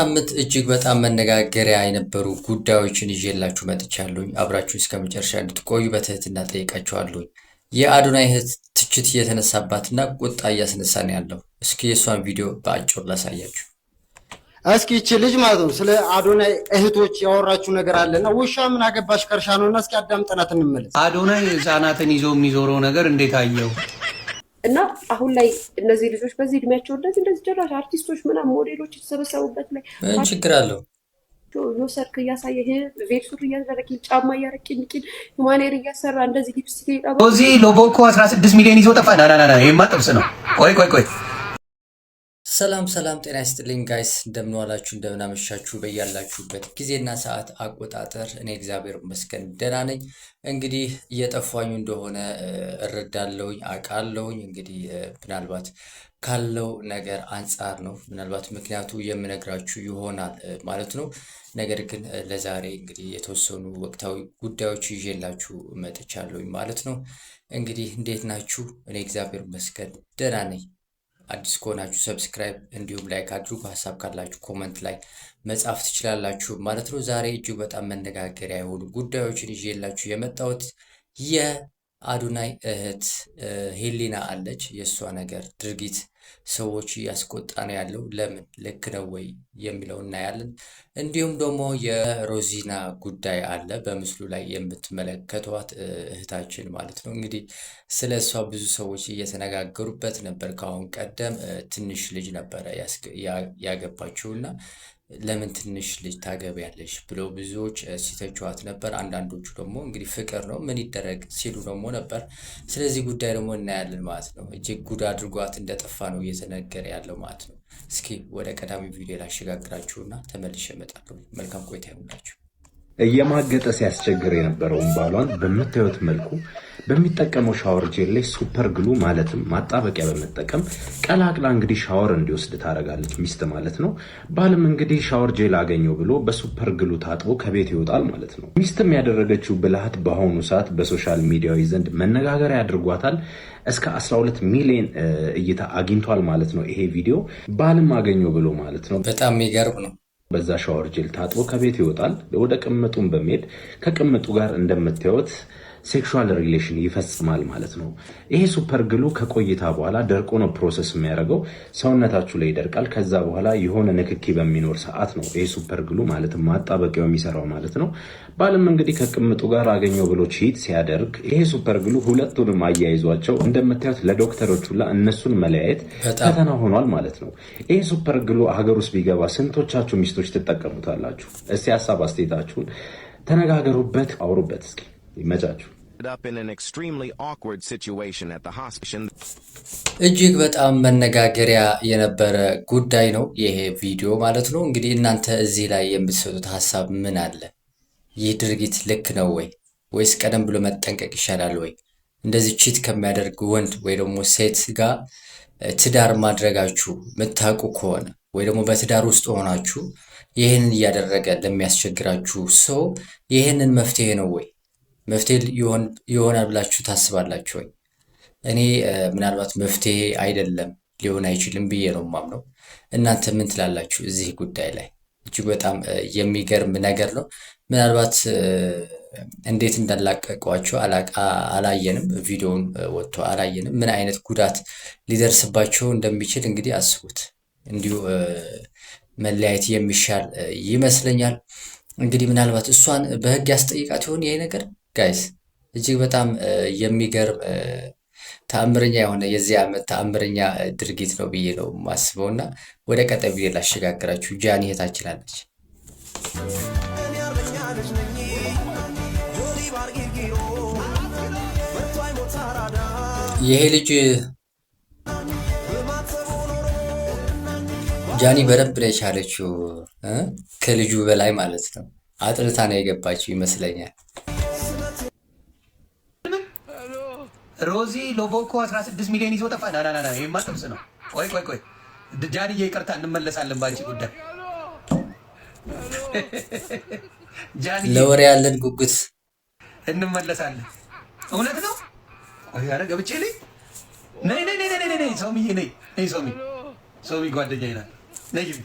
ሳምንት እጅግ በጣም መነጋገሪያ የነበሩ ጉዳዮችን ይዤላችሁ መጥቻለሁኝ። አብራችሁ እስከ መጨረሻ እንድትቆዩ በትህትና ጠይቃችኋለሁኝ። የአዶናይ እህት ትችት እየተነሳባትና ቁጣ እያስነሳ ነው ያለው። እስኪ የእሷን ቪዲዮ በአጭሩ ላሳያችሁ። እስኪ ይቺ ልጅ ማለት ነው ስለ አዶናይ እህቶች ያወራችሁ ነገር አለና ውሻ ምን አገባሽ ከርሻ ነውና፣ እስኪ አዳምጠናት እንመለስ። አዶናይ ህፃናትን ይዞ የሚዞረው ነገር እንዴት አየው? እና አሁን ላይ እነዚህ ልጆች በዚህ እድሜያቸው እንደዚህ ጭራሽ አርቲስቶች ምናምን ሞዴሎች የተሰበሰቡበት ላይ ምን ችግር አለው? ዮሰርክ እያሳየ ቬልሱር እያደረገ ጫማ እያረቂን ሁማኔር እያሰራ እንደዚህ ሊፕስቲክ ይጣባ እዚህ ሎቦኮ 16 ሚሊዮን ይዞ ጠፋ። ና ይሄማ ጥብስ ነው። ቆይ ሰላም ጤና ይስጥልኝ ጋይስ፣ እንደምን ዋላችሁ እንደምን አመሻችሁ በያላችሁበት ጊዜና ሰዓት አቆጣጠር። እኔ እግዚአብሔር ይመስገን ደህና ነኝ። እንግዲህ እየጠፋኝ እንደሆነ እረዳለሁኝ አውቃለሁኝ። እንግዲህ ምናልባት ካለው ነገር አንጻር ነው፣ ምናልባት ምክንያቱ የምነግራችሁ ይሆናል ማለት ነው። ነገር ግን ለዛሬ እንግዲህ የተወሰኑ ወቅታዊ ጉዳዮች ይዤላችሁ መጥቻለሁኝ ማለት ነው። እንግዲህ እንዴት ናችሁ? እኔ እግዚአብሔር ይመስገን ደህና ነኝ። አዲስ ከሆናችሁ ሰብስክራይብ እንዲሁም ላይክ አድርጉ። ሀሳብ ካላችሁ ኮመንት ላይ መጻፍ ትችላላችሁ ማለት ነው። ዛሬ እጅግ በጣም መነጋገሪያ የሆኑ ጉዳዮችን ይዤላችሁ የመጣሁት የአዶናይ እህት ሄሊና አለች። የእሷ ነገር ድርጊት ሰዎች እያስቆጣ ነው ያለው። ለምን ልክ ነው ወይ የሚለው እናያለን። እንዲሁም ደግሞ የሮዚና ጉዳይ አለ በምስሉ ላይ የምትመለከቷት እህታችን ማለት ነው። እንግዲህ ስለ እሷ ብዙ ሰዎች እየተነጋገሩበት ነበር። ከአሁን ቀደም ትንሽ ልጅ ነበረ ያገባችውና ለምን ትንሽ ልጅ ታገቢያለሽ ብለው ብዙዎች ሲተቿት ነበር። አንዳንዶቹ ደግሞ እንግዲህ ፍቅር ነው ምን ይደረግ ሲሉ ደግሞ ነበር። ስለዚህ ጉዳይ ደግሞ እናያለን ማለት ነው። እጅግ ጉድ አድርጓት እንደጠፋ ነው እየተነገረ ያለው ማለት ነው። እስኪ ወደ ቀዳሚ ቪዲዮ ላሸጋግራችሁና ተመልሼ እመጣለሁ። መልካም ቆይታ ይሁንላችሁ። እየማገጠ ሲያስቸግር የነበረውን ባሏን በምታዩት መልኩ በሚጠቀመው ሻወር ጄል ላይ ሱፐር ግሉ ማለትም ማጣበቂያ በመጠቀም ቀላቅላ እንግዲህ ሻወር እንዲወስድ ታደርጋለች፣ ሚስት ማለት ነው። ባልም እንግዲህ ሻወር ጄል አገኘው ብሎ በሱፐር ግሉ ታጥቦ ከቤት ይወጣል ማለት ነው። ሚስትም ያደረገችው ብልሃት በአሁኑ ሰዓት በሶሻል ሚዲያዊ ዘንድ መነጋገሪያ አድርጓታል። እስከ 12 ሚሊዮን እይታ አግኝቷል ማለት ነው ይሄ ቪዲዮ። ባልም አገኘው ብሎ ማለት ነው። በጣም የሚገርም ነው። በዛ ሻወር ጄል ታጥቦ ከቤት ይወጣል። ወደ ቅምጡም በመሄድ ከቅምጡ ጋር እንደምታዩት ሴክሹዋል ሪሌሽን ይፈጽማል ማለት ነው። ይሄ ሱፐር ግሉ ከቆይታ በኋላ ደርቆ ነው ፕሮሰስ የሚያደርገው፣ ሰውነታችሁ ላይ ይደርቃል። ከዛ በኋላ የሆነ ንክኪ በሚኖር ሰዓት ነው ይሄ ሱፐር ግሉ ማለት ማጣበቂያው የሚሰራው ማለት ነው። ባልም እንግዲህ ከቅምጡ ጋር አገኘው ብሎ ቺት ሲያደርግ ይሄ ሱፐር ግሉ ሁለቱንም አያይዟቸው እንደምታዩት ለዶክተሮች ሁላ እነሱን መለያየት ፈተና ሆኗል ማለት ነው። ይሄ ሱፐር ግሉ ሀገር ውስጥ ቢገባ ስንቶቻችሁ ሚስቶች ትጠቀሙታላችሁ? እስቲ ሀሳብ አስተያየታችሁን ተነጋገሩበት፣ አውሩበት። እስኪ ይመቻችሁ። እጅግ በጣም መነጋገሪያ የነበረ ጉዳይ ነው ይሄ ቪዲዮ ማለት ነው። እንግዲህ እናንተ እዚህ ላይ የምትሰጡት ሀሳብ ምን አለ? ይህ ድርጊት ልክ ነው ወይ ወይስ ቀደም ብሎ መጠንቀቅ ይሻላል ወይ? እንደዚህ ቺት ከሚያደርግ ወንድ ወይ ደግሞ ሴት ጋር ትዳር ማድረጋችሁ የምታውቁ ከሆነ ወይ ደግሞ በትዳር ውስጥ ሆናችሁ ይህንን እያደረገ ለሚያስቸግራችሁ ሰው ይህንን መፍትሄ ነው ወይ መፍትሄ ይሆናል ብላችሁ ታስባላችሁ ወይ? እኔ ምናልባት መፍትሄ አይደለም ሊሆን አይችልም ብዬ ነው የማምነው። እናንተ ምን ትላላችሁ እዚህ ጉዳይ ላይ? እጅግ በጣም የሚገርም ነገር ነው። ምናልባት እንዴት እንዳላቀቋቸው አላየንም፣ ቪዲዮውን ወጥቶ አላየንም። ምን አይነት ጉዳት ሊደርስባቸው እንደሚችል እንግዲህ አስቡት። እንዲሁ መለያየት የሚሻል ይመስለኛል። እንግዲህ ምናልባት እሷን በህግ ያስጠይቃት ይሆን ይሄ ነገር? ጋይስ እጅግ በጣም የሚገርም ተአምረኛ የሆነ የዚህ ዓመት ተአምረኛ ድርጊት ነው ብዬ ነው የማስበው። እና ወደ ቀጣይ ቪዲዮ ላሸጋግራችሁ። ጃኒ እህታችን አለች። ይሄ ልጅ ጃኒ በደንብ ነው የቻለችው፣ ከልጁ በላይ ማለት ነው። አጥርታ ነው የገባችው ይመስለኛል። ሮዚ ሎቦኮ 16 ሚሊዮን ይዞ ጠፋ። ና ይሄማ ጥብስ ነው። ቆይ ጃንዬ ይቅርታ፣ እንመለሳለን ባንቺ ጉዳይ። ጃንዬ ለወሬ ያለን ጉጉት እንመለሳለን። እውነት ነው። ቆይ ኧረ ገብቼ ነይ ሶሚ ጓደኛዬ ናት። ነይ ግቢ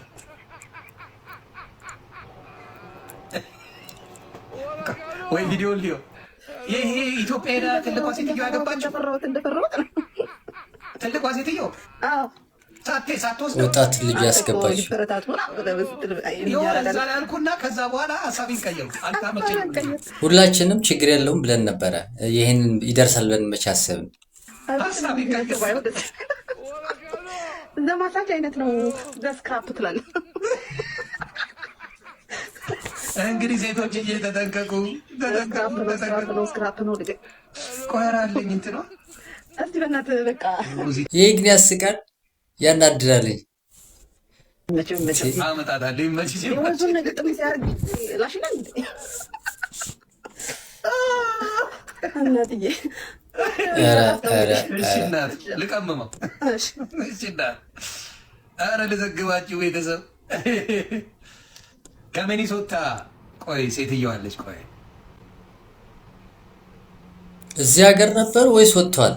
ወይ ቪዲዮ ሊዮ ይሄ ኢትዮጵያ ሄዳ ትልቋ ሴትዮ ያገባችው እንደፈራሁት ነው። ትልቋ ሴትዮ ሳትወስድ ወጣት ልጅ ያስገባች እዛ ላይ አልኩና ከዛ በኋላ ሀሳቤን ቀየርኩ። አልታመቸኝም። ሁላችንም ችግር የለውም ብለን ነበረ። ይህንን ይደርሳል ብለን መቼ አሰብን? ሀሳቤን ቀየርኩ። እንደ ማሳጅ አይነት ነው። ስክራፕ ትላለህ እንግዲህ ሴቶች እየተጠንቀቁ ስክራፕ ነው። ቆራለኝ እንትኗ እስቲ በእናትህ በቃ ይህ ግን ያስቃል፣ ያናድዳልኝ። አመጣታለሁ። ይመችሽ። የወዙን ግጥም ሲያደርግ ላሽላል እናትዬ ልቀምመው። ኧረ ልዘግባችሁ ቤተሰብ ከሚኒሶታ ቆይ ሴትየዋለች። ቆይ እዚህ ሀገር ነበር ወይስ ወጥቷል?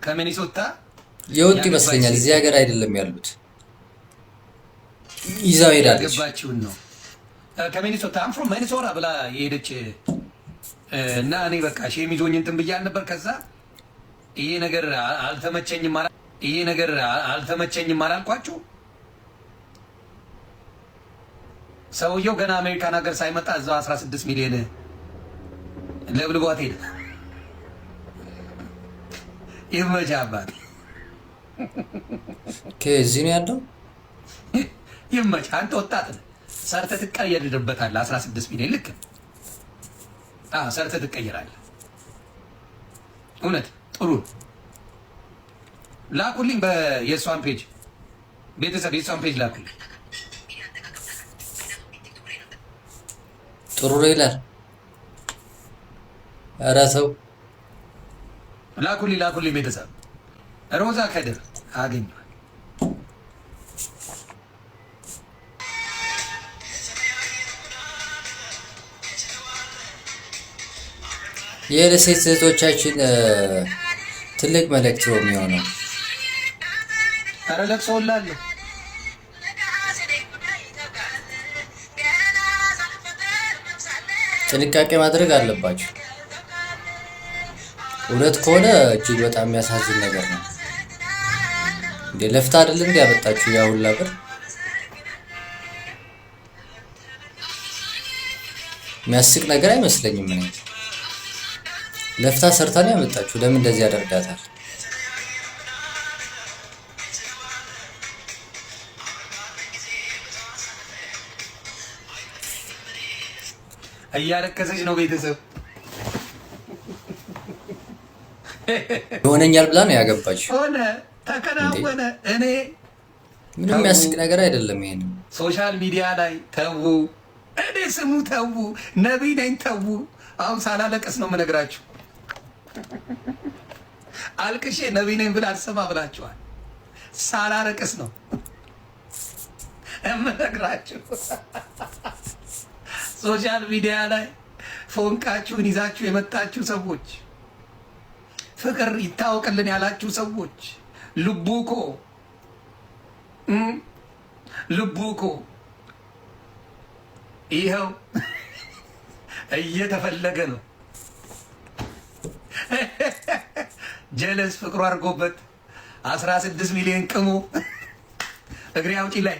ከሚኒሶታ የወጡ ይመስለኛል። እዚህ ሀገር አይደለም ያሉት። ይዛው ሄዳለች። ያገባችውን ነው ከሚኒሶታ አምፍሮ ሚኒሶታ ብላ የሄደች እና እኔ በቃ ሼም ይዞኝ እንትን ብያል ነበር። ከዛ ይሄ ነገር አልተመቸኝም አላልኳችሁ? ሰውየው ገና አሜሪካን ሀገር ሳይመጣ እዛው 16 ሚሊዮን ለብልቧት ሄደ። ይመች አባት ከዚህ ነው ያለው። ይመች። አንተ ወጣት ነህ፣ ሰርተህ ትቀየርበታለህ። 16 ሚሊዮን ልክ ሰርተህ ትቀየራለህ። እውነት ጥሩ ላኩልኝ። የእሷን ፔጅ ቤተሰብ የእሷን ፔጅ ላኩልኝ። ጥሩ ነው ይላል። ኧረ ተው ላኩልኝ ቤተሰብ። ሮዛ ከድር አገኘኋት። የሴት እህቶቻችን ትልቅ መልእክት ነው የሚሆነው። ኧረ ለቅሶላለሁ። ጥንቃቄ ማድረግ አለባቸው። እውነት ከሆነ እጅግ በጣም የሚያሳዝን ነገር ነው። እንዴ ለፍታ አይደል እንዴ ያመጣችሁ ያ ሁላ ብር? የሚያስቅ ነገር አይመስለኝም። እኔ ለፍታ ሰርታ ነው ያመጣችሁ። ለምን እንደዚህ ያደርጋታል? እያለቀሰች ነው ቤተሰብ። ይሆነኛል ብላ ነው ያገባችው። ሆነ ተከናወነ። እኔ ምንም የሚያስቅ ነገር አይደለም። ይሄን ሶሻል ሚዲያ ላይ ተዉ፣ እኔ ስሙ ተዉ፣ ነቢይ ነኝ ተዉ። አሁን ሳላለቀስ ነው የምነግራችሁ። አልቅሼ ነቢይ ነኝ ብላ አልሰማ ብላችኋል። ሳላለቀስ ነው የምነግራችሁ። ሶሻል ሚዲያ ላይ ፎንቃችሁን ይዛችሁ የመጣችሁ ሰዎች፣ ፍቅር ይታወቅልን ያላችሁ ሰዎች ልቡኮ ይኸው እየተፈለገ ነው። ጀለስ ፍቅሩ አድርጎበት 16 ሚሊዮን ቅሙ እግሬ አውጪ ላይ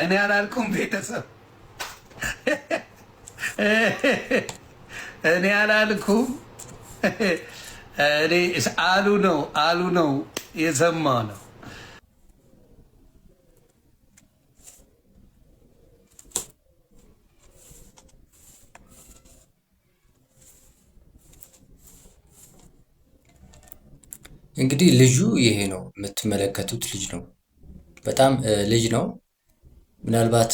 እኔ አላልኩም ቤተሰብ፣ እኔ አላልኩም። እኔ አሉ ነው የሰማ ነው። እንግዲህ ልጁ ይሄ ነው የምትመለከቱት ልጅ ነው። በጣም ልጅ ነው። ምናልባት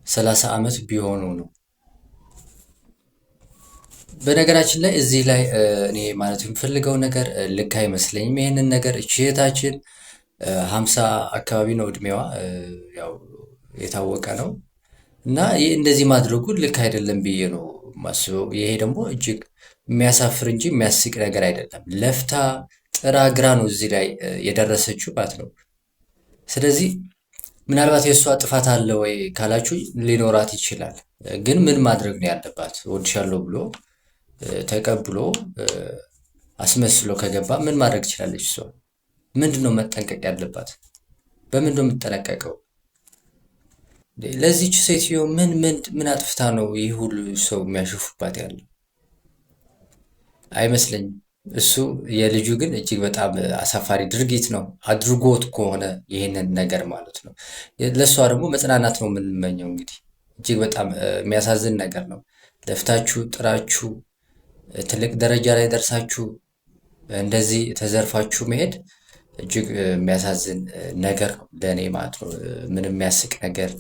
30 ዓመት ቢሆኑ ነው። በነገራችን ላይ እዚህ ላይ እኔ ማለት የምፈልገው ነገር ልክ አይመስለኝም። ይህንን ነገር እህታችን 50 አካባቢ ነው እድሜዋ፣ ያው የታወቀ ነው እና ይህ እንደዚህ ማድረጉ ልክ አይደለም ብዬ ነው ማስበው። ይሄ ደግሞ እጅግ የሚያሳፍር እንጂ የሚያስቅ ነገር አይደለም። ለፍታ ጥራ ግራ ነው እዚህ ላይ የደረሰችው ማለት ነው። ስለዚህ ምናልባት የእሷ ጥፋት አለ ወይ ካላችሁ ሊኖራት ይችላል። ግን ምን ማድረግ ነው ያለባት? እወድሻለሁ ብሎ ተቀብሎ አስመስሎ ከገባ ምን ማድረግ ትችላለች? እሷ ምንድን ነው መጠንቀቅ ያለባት? በምንድን ነው የምትጠነቀቀው? ለዚች ሴትዮ ምን አጥፍታ ነው ይህ ሁሉ ሰው የሚያሸፉባት ያለው? አይመስለኝም። እሱ የልጁ ግን እጅግ በጣም አሳፋሪ ድርጊት ነው አድርጎት ከሆነ ይህንን ነገር ማለት ነው። ለእሷ ደግሞ መጽናናት ነው የምንመኘው። እንግዲህ እጅግ በጣም የሚያሳዝን ነገር ነው። ለፍታችሁ ጥራችሁ ትልቅ ደረጃ ላይ ደርሳችሁ እንደዚህ ተዘርፋችሁ መሄድ እጅግ የሚያሳዝን ነገር ነው ለእኔ ማለት ነው። ምንም የሚያስቅ ነገር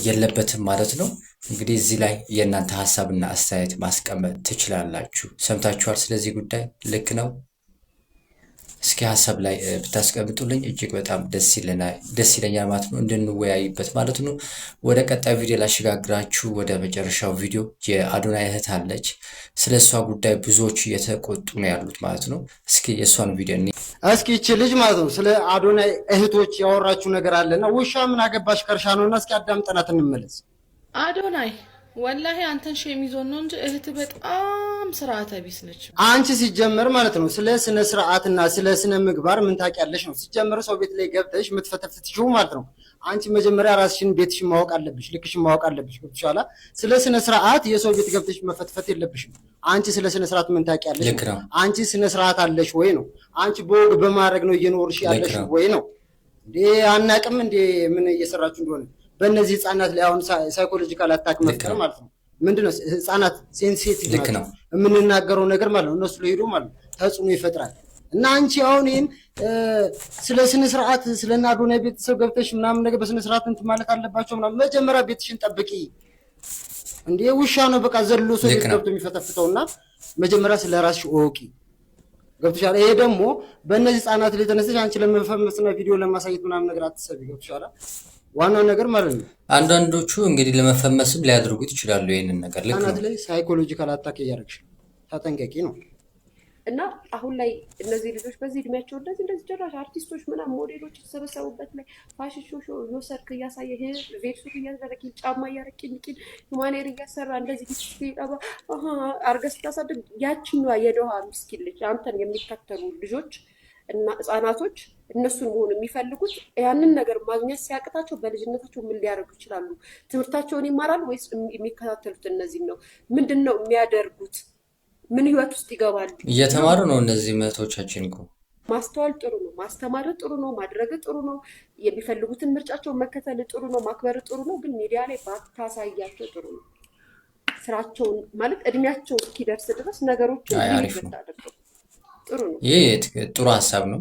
የለበትም ማለት ነው። እንግዲህ እዚህ ላይ የእናንተ ሀሳብና አስተያየት ማስቀመጥ ትችላላችሁ። ሰምታችኋል። ስለዚህ ጉዳይ ልክ ነው? እስኪ ሀሳብ ላይ ብታስቀምጡልኝ እጅግ በጣም ደስ ይለኛል ማለት ነው፣ እንድንወያይበት ማለት ነው። ወደ ቀጣይ ቪዲዮ ላሸጋግራችሁ። ወደ መጨረሻው ቪዲዮ የአዶናይ እህት አለች። ስለ እሷ ጉዳይ ብዙዎች እየተቆጡ ነው ያሉት ማለት ነው። እስኪ የእሷን ቪዲዮ እስኪ ይቺ ልጅ ማለት ነው ስለ አዶናይ እህቶች ያወራችሁ ነገር አለና ውሻ ምን አገባሽ ከርሻ ነውና እስኪ አዳምጠናት እንመለስ። አዶናይ ወላሂ አንተን ሼም ይዞን ነው እንጂ እህት በጣም ስርዓተ ቢስ ነች። አንቺ ሲጀመር ማለት ነው ስለ ስነ ስርዓትና ስለ ስነ ምግባር ምን ታውቂያለሽ ነው። ሲጀመር ሰው ቤት ላይ ገብተሽ የምትፈተፍትሽው ማለት ነው። አንቺ መጀመሪያ ራስሽን ቤትሽን ማወቅ አለብሽ፣ ልክሽን ማወቅ አለብሽ። ገብቶሻል? ስለ ስነ ስርዓት የሰው ቤት ገብተሽ መፈትፈት የለብሽም። አንቺ ስለ ስነ ስርዓት ምን ታውቂያለሽ? አንቺ ስነ ስርዓት አለሽ ወይ ነው። አንቺ በወግ በማድረግ ነው እየኖርሽ ያለሽ ወይ ነው። እንዴ አናቅም እንዴ ምን እየሰራችሁ እንደሆነ በእነዚህ ህፃናት ላይ አሁን ሳይኮሎጂካል አታክ መፍጠር ማለት ነው። ምንድነው ህፃናት ሴንሲቲቭ ናቸው የምንናገረው ነገር ማለት ነው። እነሱ ላይ ሄዶ ማለት ተጽዕኖ ይፈጥራል። እና አንቺ አሁን ይሄን ስለ ስነ ስርዓት ስለ አዶናይ ቤተሰብ ገብተሽ ምናምን ነገር በስነ ስርዓት እንትን ማለት አለባቸው ምናምን። መጀመሪያ ቤትሽን ጠብቂ። እንዴ ውሻ ነው በቃ ዘሎ ሰው ቤት ገብቶ የሚፈተፍተውና መጀመሪያ ስለ ራስሽ እወቂ። ገብቶሻል? ይሄ ደግሞ በእነዚህ ህፃናት ላይ ተነስተሽ አንቺ ለመፈመስና ቪዲዮ ለማሳየት ምናምን ነገር አትሰቢ። ገብቶሻል? ዋናው ነገር ማለት ነው። አንዳንዶቹ እንግዲህ ለመፈመስም ሊያደርጉት ይችላሉ ይሄንን ነገር። ልክ ነው። ላይ ሳይኮሎጂካል አታክ እያደረግሽ ተጠንቀቂ ነው። እና አሁን ላይ እነዚህ ልጆች በዚህ እድሜያቸው እንደዚህ ጭራሽ አርቲስቶች ምናምን ሞዴሎች የተሰበሰቡበት ላይ ፋሽን ሾ ሰርክ እያሳየ ቬክሱር እያደረግ ጫማ እያረቅ ሚቂን ሁማኔር እያሰራ እንደዚህ ፊስጠባ አርገህ ስታሳድግ ያችኛዋ የደሃ ምስኪን ልጅ አንተን የሚከተሉ ልጆች እና ህጻናቶች እነሱን መሆን የሚፈልጉት ያንን ነገር ማግኘት ሲያቅታቸው በልጅነታቸው ምን ሊያደርጉ ይችላሉ? ትምህርታቸውን ይማራሉ ወይስ የሚከታተሉት እነዚህ ነው? ምንድን ነው የሚያደርጉት? ምን ህይወት ውስጥ ይገባሉ? እየተማሩ ነው እነዚህ እህቶቻችን እኮ። ማስተዋል ጥሩ ነው፣ ማስተማር ጥሩ ነው፣ ማድረግ ጥሩ ነው፣ የሚፈልጉትን ምርጫቸውን መከተል ጥሩ ነው፣ ማክበር ጥሩ ነው። ግን ሚዲያ ላይ ባታሳያቸው ጥሩ ነው። ስራቸውን ማለት እድሜያቸው እስኪደርስ ድረስ ነገሮችን ታደርገው ጥሩ ነው። ይሄ ጥሩ ሀሳብ ነው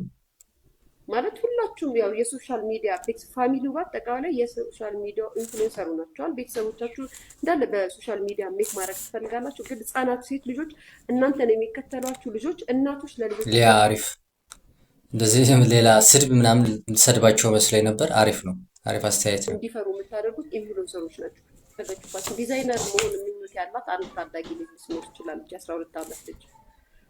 ማለት ሁላችሁም ያው የሶሻል ሚዲያ ፋሚሊው በአጠቃላይ የሶሻል ሚዲያ ኢንፍሉዌንሰሩ ናቸዋል። ቤተሰቦቻችሁ እንዳለ በሶሻል ሚዲያ ሜክ ማድረግ ትፈልጋላችሁ። ግን ህጻናት ሴት ልጆች እናንተን የሚከተሏችሁ ልጆች እናቶች ለልጆች ሊያ አሪፍ እንደዚህ ሌላ ስድብ ምናምን ሰድባቸው መስሎኝ ነበር። አሪፍ ነው። አሪፍ አስተያየት ነው። እንዲፈሩ የምታደርጉት ኢንፍሉዌንሰሮች ናቸው። ተገጭባችሁ ዲዛይነር መሆን የሚሉት ያላት አንድ ታዳጊ ልጅ ልትኖር ትችላለች። 12 ዓመት ልጅ።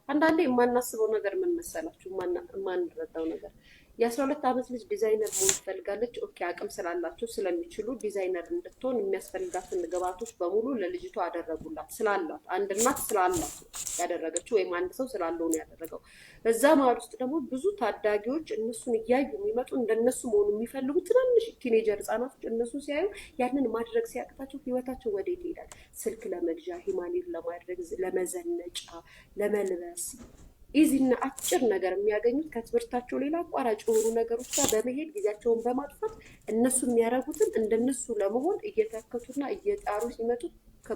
አንዳንዴ የማናስበው ነገር ምን መሰላችሁ? የማንረዳው ነገር የ12 ዓመት ልጅ ዲዛይነር መሆን ትፈልጋለች። ኦኬ አቅም ስላላቸው ስለሚችሉ ዲዛይነር እንድትሆን የሚያስፈልጋትን ግብአቶች በሙሉ ለልጅቷ አደረጉላት። ስላላት አንድ እናት ስላላት ያደረገችው ወይም አንድ ሰው ስላለው ነው ያደረገው። በዛ መሀል ውስጥ ደግሞ ብዙ ታዳጊዎች እነሱን እያዩ የሚመጡ እንደነሱ መሆኑ የሚፈልጉ ትናንሽ ቲኔጀር ህጻናቶች እነሱን ሲያዩ ያንን ማድረግ ሲያቅታቸው ህይወታቸው ወዴት ይሄዳል? ስልክ ለመግዣ፣ ሂማሊር ለማድረግ፣ ለመዘነጫ፣ ለመልበስ ኢዚና አጭር ነገር የሚያገኙት ከትምህርታቸው ሌላ አቋራጭ የሆኑ ነገሮች ጋር በመሄድ ጊዜያቸውን በማጥፋት እነሱ የሚያደርጉትን እንደነሱ ለመሆን እየተከቱና እየጣሩ ሲመጡ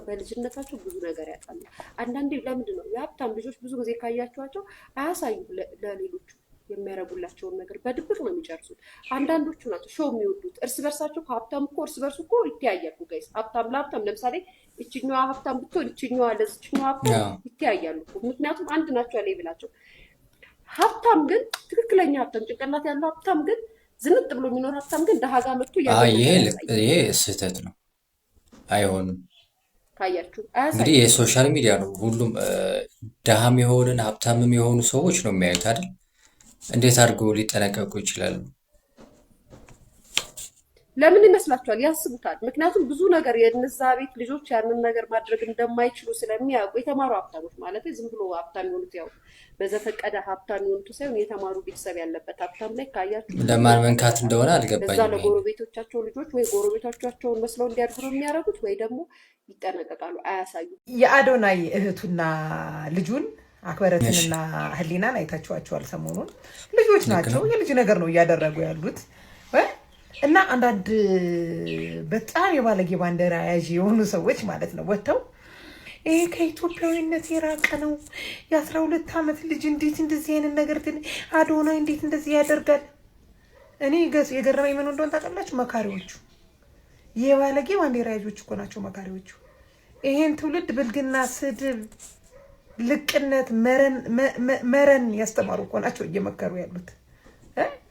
በልጅነታቸው ብዙ ነገር ያጣሉ። አንዳንዴ ለምንድን ነው የሀብታም ልጆች ብዙ ጊዜ ካያቸዋቸው አያሳዩም ለሌሎቹ የሚያደርጉላቸውን ነገር በድብቅ ነው የሚጨርሱት። አንዳንዶቹ ናቸው ሾው የሚወዱት እርስ በርሳቸው። ሀብታም እኮ እርስ በርሱ እኮ ይተያያሉ ጋይስ። ሀብታም ለሀብታም ለምሳሌ እችኛዋ ሀብታም ብትሆን እችኛዋ ለዚችኛዋ ሀብታም ይተያያሉ። ምክንያቱም አንድ ናቸው ያለ ይብላቸው። ሀብታም ግን ትክክለኛ ሀብታም ጭንቅላት ያለው ሀብታም ግን ዝንጥ ብሎ የሚኖር ሀብታም ግን ደሃ ጋር መጥቶ ይሄ ስህተት ነው፣ አይሆንም። ካያችሁ እንግዲህ የሶሻል ሚዲያ ነው። ሁሉም ደሃም የሆንን ሀብታምም የሆኑ ሰዎች ነው የሚያዩት አይደል? እንዴት አድርገው ሊጠነቀቁ ይችላሉ? ለምን ይመስላችኋል? ያስቡታል። ምክንያቱም ብዙ ነገር የነዛ ቤት ልጆች ያንን ነገር ማድረግ እንደማይችሉ ስለሚያውቁ የተማሩ ሀብታሞች ማለት ዝም ብሎ ሀብታም የሆኑት ያው በዘፈቀደ ሀብታም የሆኑት ሳይሆን የተማሩ ቤተሰብ ያለበት ሀብታም ላይ ካያችሁ ለማን መንካት እንደሆነ ለዛ አልገባኝም። ለጎረቤቶቻቸው ልጆች ወይ ጎረቤቶቻቸውን መስለው እንዲያድጉ ነው የሚያደርጉት፣ ወይ ደግሞ ይጠነቀቃሉ፣ አያሳዩም። የአዶናይ እህቱና ልጁን አክበረትንና ህሊናን አይታችኋቸዋል። ሰሞኑን ልጆች ናቸው፣ የልጅ ነገር ነው እያደረጉ ያሉት እና አንዳንድ በጣም የባለጌ ባንዲራ ያዥ የሆኑ ሰዎች ማለት ነው ወጥተው ይሄ ከኢትዮጵያዊነት የራቀ ነው፣ የ12 ዓመት ልጅ እንዴት እንደዚህ አይነት ነገር አዶናይ እንዴት እንደዚህ ያደርጋል? እኔ የገረመኝ ምን እንደሆነ ታውቃላችሁ? መካሪዎቹ የባለጌ ባንዲራ ያዦች እኮ ናቸው መካሪዎቹ። ይሄን ትውልድ ብልግና፣ ስድብ፣ ልቅነት፣ መረን ያስተማሩ እኮ ናቸው እየመከሩ ያሉት።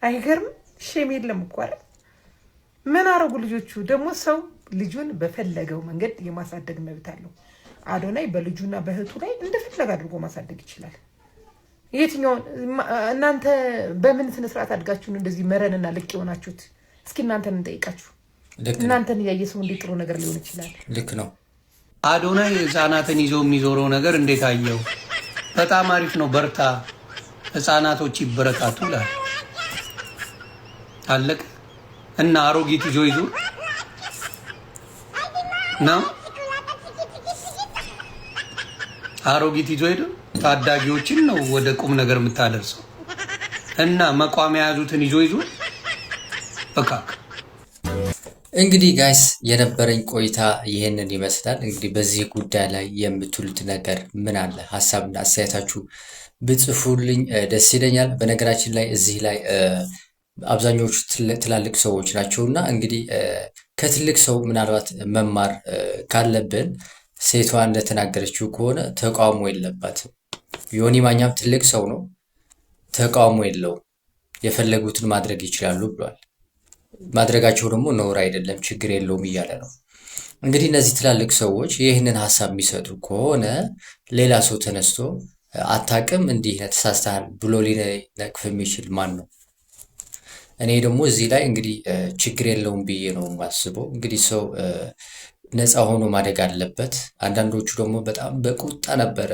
አይገርም? ሼም የለም እኮ አይደል? ምን አረጉ ልጆቹ? ደግሞ ሰው ልጁን በፈለገው መንገድ የማሳደግ መብት አለው። አዶናይ በልጁና በእህቱ ላይ እንደፈለገ አድርጎ ማሳደግ ይችላል። የትኛውን እናንተ በምን ስነ ስርዓት አድጋችሁን እንደዚህ መረንና ልቅ የሆናችሁት? እስኪ እናንተን እንጠይቃችሁ። እናንተን እያየ ሰው እንዴት ጥሩ ነገር ሊሆን ይችላል? ልክ ነው። አዶናይ ህፃናትን ይዞ የሚዞረው ነገር እንዴት አየው? በጣም አሪፍ ነው። በርታ፣ ህፃናቶች ይበረታቱ ይላል። አለቀ። እና አሮጊት ይዞ ይዞ ነው አሮጊት ይዞ ሄዶ ታዳጊዎችን ነው ወደ ቁም ነገር የምታደርሰው። እና መቋሚያ የያዙትን ይዞ ይዞ እካክ። እንግዲህ ጋይስ የነበረኝ ቆይታ ይህንን ይመስላል። እንግዲህ በዚህ ጉዳይ ላይ የምትሉት ነገር ምን አለ? ሀሳብና አስተያየታችሁ ብጽፉልኝ ደስ ይለኛል። በነገራችን ላይ እዚህ ላይ አብዛኞቹ ትላልቅ ሰዎች ናቸው እና እንግዲህ ከትልቅ ሰው ምናልባት መማር ካለብን ሴቷ እንደተናገረችው ከሆነ ተቃውሞ የለባትም። ዮኒ ማኛም ትልቅ ሰው ነው፣ ተቃውሞ የለውም። የፈለጉትን ማድረግ ይችላሉ ብሏል። ማድረጋቸው ደግሞ ነውር አይደለም፣ ችግር የለውም እያለ ነው። እንግዲህ እነዚህ ትላልቅ ሰዎች ይህንን ሀሳብ የሚሰጡ ከሆነ ሌላ ሰው ተነስቶ አታቅም እንዲህ ተሳስተሃል ብሎ ሊነቅፍ የሚችል ማን ነው? እኔ ደግሞ እዚህ ላይ እንግዲህ ችግር የለውም ብዬ ነው የማስበው። እንግዲህ ሰው ነፃ ሆኖ ማደግ አለበት። አንዳንዶቹ ደግሞ በጣም በቁጣ ነበረ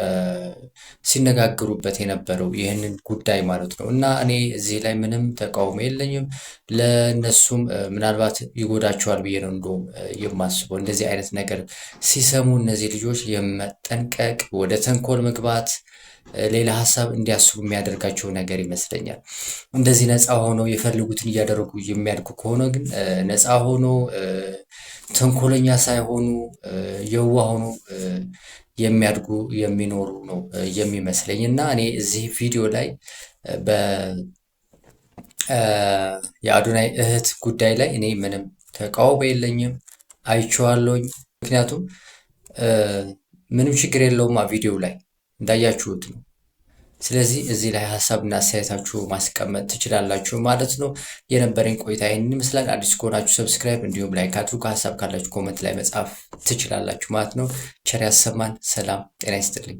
ሲነጋገሩበት የነበረው ይህንን ጉዳይ ማለት ነው። እና እኔ እዚህ ላይ ምንም ተቃውሞ የለኝም። ለእነሱም ምናልባት ይጎዳቸዋል ብዬ ነው እንደውም የማስበው። እንደዚህ አይነት ነገር ሲሰሙ እነዚህ ልጆች የመጠንቀቅ ወደ ተንኮል መግባት ሌላ ሀሳብ እንዲያስቡ የሚያደርጋቸው ነገር ይመስለኛል። እንደዚህ ነፃ ሆኖ የፈልጉትን እያደረጉ የሚያድጉ ከሆነ ግን ነፃ ሆኖ ተንኮለኛ ሳይሆኑ የዋ ሆኖ የሚያድጉ የሚኖሩ ነው የሚመስለኝ። እና እኔ እዚህ ቪዲዮ ላይ የአዶናይ እህት ጉዳይ ላይ እኔ ምንም ተቃውሞ የለኝም፣ አይቼዋለሁኝ። ምክንያቱም ምንም ችግር የለውም ቪዲዮ ላይ እንዳያችሁት ነው። ስለዚህ እዚህ ላይ ሀሳብና አስተያየታችሁ ማስቀመጥ ትችላላችሁ ማለት ነው። የነበረኝ ቆይታ ይህንን ይመስላል። አዲስ ከሆናችሁ ሰብስክራይብ እንዲሁም ላይክ አድርጉ። ሀሳብ ካላችሁ ኮመንት ላይ መጻፍ ትችላላችሁ ማለት ነው። ቸር ያሰማን። ሰላም ጤና ይስጥልኝ።